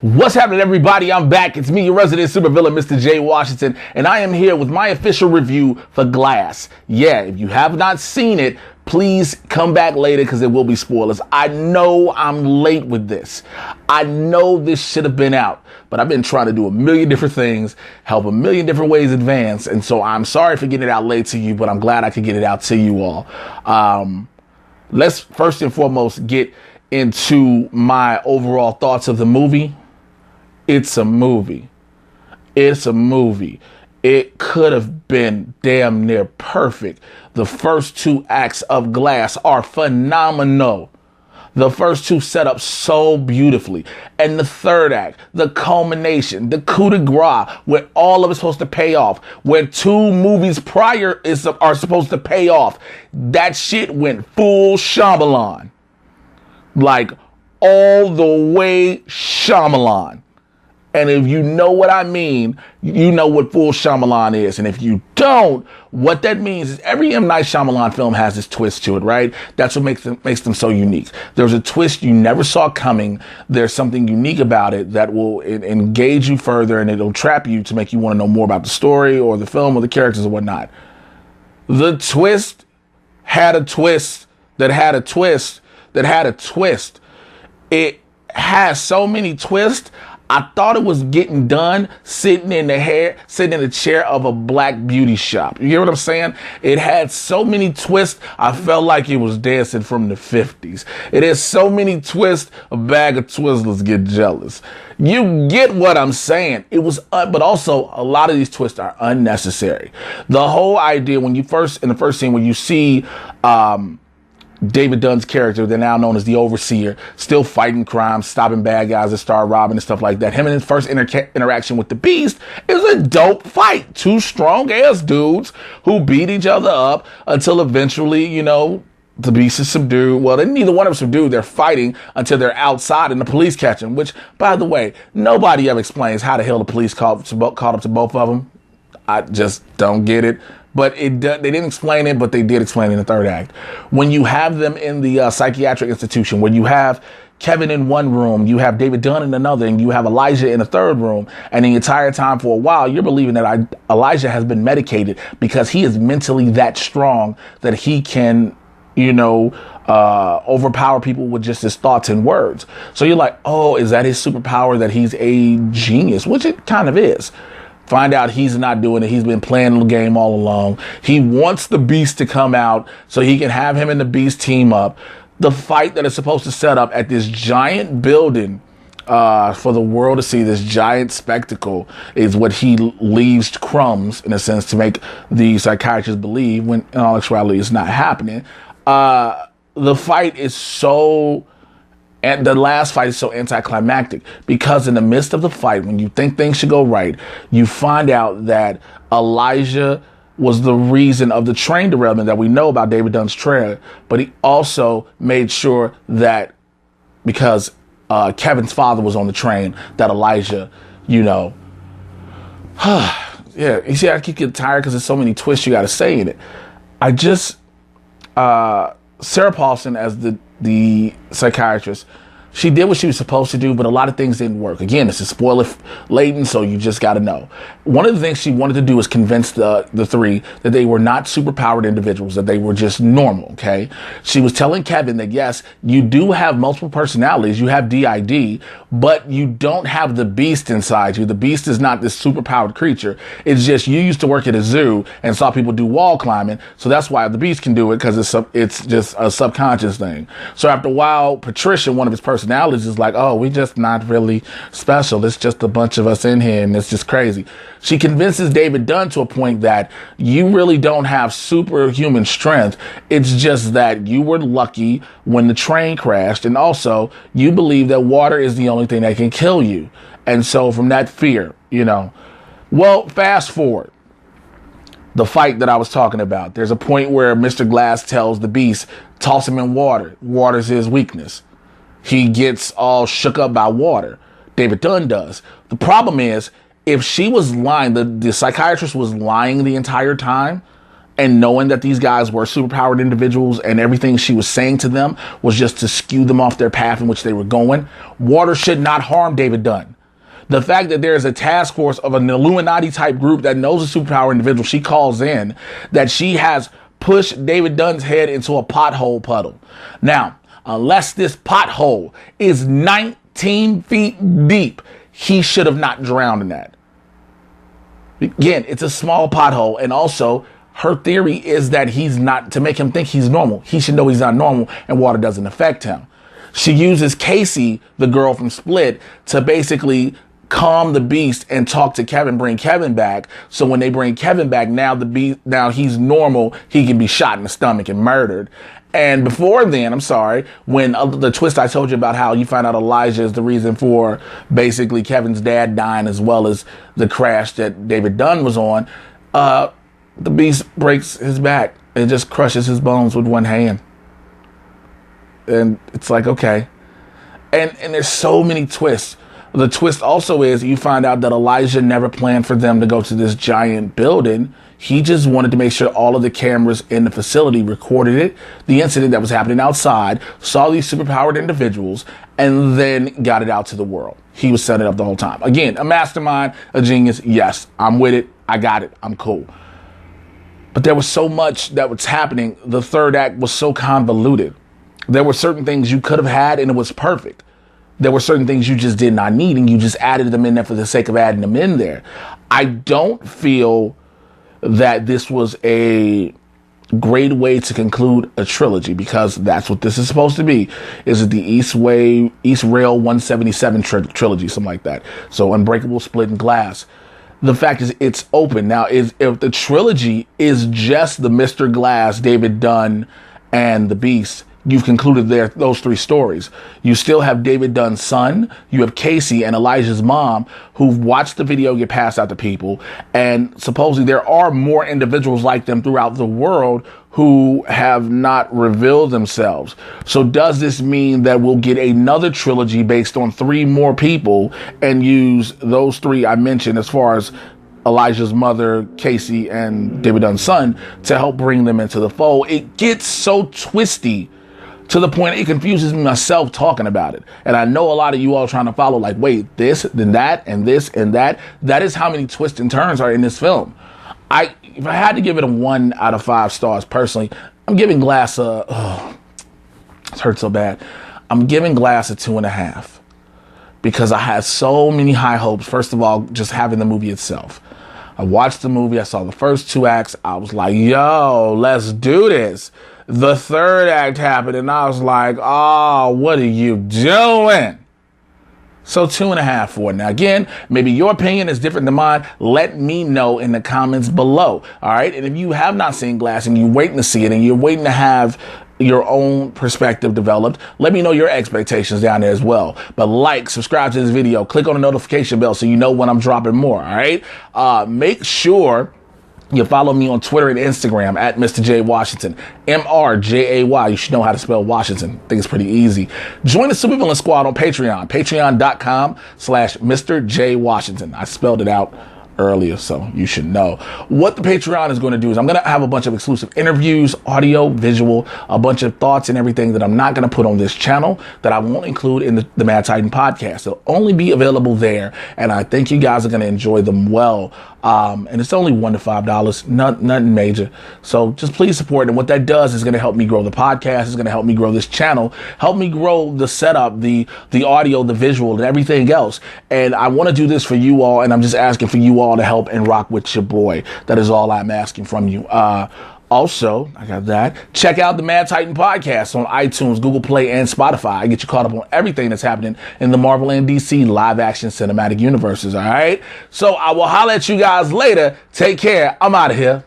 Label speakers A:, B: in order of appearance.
A: What's happening, everybody? I'm back. It's me, your resident supervillain, Mr. J. Washington, and I am here with my official review for Glass. Yeah, if you have not seen it, please come back later because there will be spoilers. I know I'm late with this. I know this should have been out, but I've been trying to do a million different things, help a million different ways advance, and so I'm sorry for getting it out late to you, but I'm glad I could get it out to you all. Let's first and foremost get into my overall thoughts of the movie. It's a movie. It's a movie. It could have been damn near perfect. The first two acts of Glass are phenomenal. The first two set up so beautifully. And the third act, the culmination, the coup de grace, where all of it's supposed to pay off, where two movies prior are supposed to pay off. That shit went full Shymalan. Like, all the way Shymalan. And if you know what I mean, you know what full Shyamalan is. And if you don't, what that means is every M. Night Shyamalan film has this twist to it, right? That's what makes them so unique. There's a twist you never saw coming. There's something unique about it that will engage you further, and it'll trap you to make you want to know more about the story or the film or the characters or whatnot. The twist had a twist that had a twist that had a twist. It has so many twists. I thought it was getting done sitting in the chair of a black beauty shop. You hear what I'm saying? It had so many twists. I felt like it was dancing from the 50s. It has so many twists. A bag of Twizzlers get jealous. You get what I'm saying? It was, but also a lot of these twists are unnecessary. The whole idea in the first scene when you see, David Dunn's character, they're now known as the Overseer, still fighting crime, stopping bad guys that start robbing and stuff like that. Him and his first interaction with the Beast is a dope fight. Two strong ass dudes who beat each other up until eventually, the Beast is subdued. Well, neither one of them subdued. They're fighting until they're outside and the police catch them, which, by the way, nobody ever explains how the hell the police caught up to both of them. I just don't get it. But they didn't explain it, but they did explain it in the third act. When you have them in the psychiatric institution, when you have Kevin in one room, you have David Dunn in another, and you have Elijah in a third room, and the entire time for a while, you're believing that Elijah has been medicated because he is mentally that strong that he can, overpower people with just his thoughts and words. So you're like, oh, is that his superpower, that he's a genius? Which it kind of is. Find out he's not doing it. He's been playing the game all along. He wants the Beast to come out so he can have him and the Beast team up. The fight that is supposed to set up at this giant building for the world to see, this giant spectacle, is what he leaves crumbs, in a sense, to make the psychiatrists believe, when in all actuality it's not happening. The fight is so... And the last fight is so anticlimactic because in the midst of the fight, when you think things should go right, you find out that Elijah was the reason of the train derailment that we know about David Dunn's trailer. But he also made sure that because Kevin's father was on the train, that Elijah, yeah, you see, I keep getting tired because there's so many twists you got to say in it. Sarah Paulson as the psychiatrist, she did what she was supposed to do, but a lot of things didn't work. Again, this is spoiler laden, so you just got to know. One of the things she wanted to do was convince the three that they were not superpowered individuals, that they were just normal, okay? She was telling Kevin that, yes, you do have multiple personalities, you have DID, but you don't have the Beast inside you. The Beast is not this superpowered creature. It's just you used to work at a zoo and saw people do wall climbing, so that's why the Beast can do it, because it's just a subconscious thing. So after a while, Patricia, one of his personalities, is like, oh, we just not really special. It's just a bunch of us in here and it's just crazy. She convinces David Dunn to a point that you really don't have superhuman strength. It's just that you were lucky when the train crashed, and also you believe that water is the only thing that can kill you. And so from that fear, well, fast forward. The fight that I was talking about, there's a point where Mr. Glass tells the Beast, toss him in water. Water's his weakness. He gets all shook up by water. David Dunn does. The problem is, if she was lying, the psychiatrist was lying the entire time, and knowing that these guys were superpowered individuals and everything she was saying to them was just to skew them off their path in which they were going. Water should not harm David Dunn. The fact that there is a task force of an Illuminati type group that knows a superpower individual she calls in, that she has pushed David Dunn's head into a pothole puddle. Now, unless this pothole is 19 feet deep, he should have not drowned in that. Again, it's a small pothole. And also, her theory is that he's not, to make him think he's normal, he should know he's not normal and water doesn't affect him. She uses Casey, the girl from Split, to basically calm the beast and talk to Kevin, bring Kevin back. So when they bring Kevin back, now he's normal. He can be shot in the stomach and murdered. And before then, I'm sorry, when the twist I told you about how you find out Elijah is the reason for basically Kevin's dad dying, as well as the crash that David Dunn was on, the beast breaks his back and just crushes his bones with one hand. And it's like, okay. And there's so many twists. The twist also is you find out that Elijah never planned for them to go to this giant building. He just wanted to make sure all of the cameras in the facility recorded it, the incident that was happening outside, saw these superpowered individuals, and then got it out to the world. He was setting it up the whole time. Again, a mastermind, a genius. Yes, I'm with it. I got it. I'm cool. But there was so much that was happening. The third act was so convoluted. There were certain things you could have had and it was perfect. There were certain things you just did not need and you just added them in there for the sake of adding them in there. I don't feel that this was a great way to conclude a trilogy, because that's what this is supposed to be. Is it the East Rail 177 trilogy, something like that. So Unbreakable, Split, and Glass. The fact is it's open. Now, if the trilogy is just the Mr. Glass, David Dunn, and the Beast, you've concluded those three stories. You still have David Dunn's son, you have Casey and Elijah's mom, who've watched the video get passed out to people, and supposedly there are more individuals like them throughout the world who have not revealed themselves. So does this mean that we'll get another trilogy based on three more people and use those three I mentioned, as far as Elijah's mother, Casey, and David Dunn's son, to help bring them into the fold? It gets so twisty to the point it confuses me myself talking about it. And I know a lot of you all trying to follow, like, wait, this, then that, and this, and that. That is how many twists and turns are in this film. If I had to give it a 1 out of 5 stars personally, I'm giving Glass it hurts so bad. I'm giving Glass a 2.5 because I had so many high hopes. First of all, just having the movie itself. I watched the movie. I saw the first 2 acts. I was like, yo, let's do this. The third act happened, and I was like, oh, what are you doing? So 2.5 for it. Now, again, maybe your opinion is different than mine. Let me know in the comments below. All right. And if you have not seen Glass and you're waiting to see it and you're waiting to have your own perspective developed, let me know your expectations down there as well. But like, subscribe to this video, click on the notification bell so you know when I'm dropping more. All right. Make sure you follow me on Twitter and Instagram at Mr. J Washington, MRJAY. You should know how to spell Washington. I think it's pretty easy. Join the Supervillain Squad on Patreon, patreon.com/Mr. J Washington. I spelled it out earlier, so you should know. What the Patreon is going to do is I'm going to have a bunch of exclusive interviews, audio, visual, a bunch of thoughts and everything that I'm not going to put on this channel, that I won't include in the Mad Titan podcast. They'll only be available there, and I think you guys are going to enjoy them well. And it's only $1 to $5, nothing major. So just please support it. And what that does is going to help me grow the podcast. It's going to help me grow this channel, help me grow the setup, the audio, the visual, and everything else. And I want to do this for you all. And I'm just asking for you all to help and rock with your boy. That is all I'm asking from you. Also, I got that. Check out the Mad Titan podcast on iTunes, Google Play, and Spotify. I get you caught up on everything that's happening in the Marvel and DC live action cinematic universes. All right. So I will holler at you guys later. Take care. I'm out of here.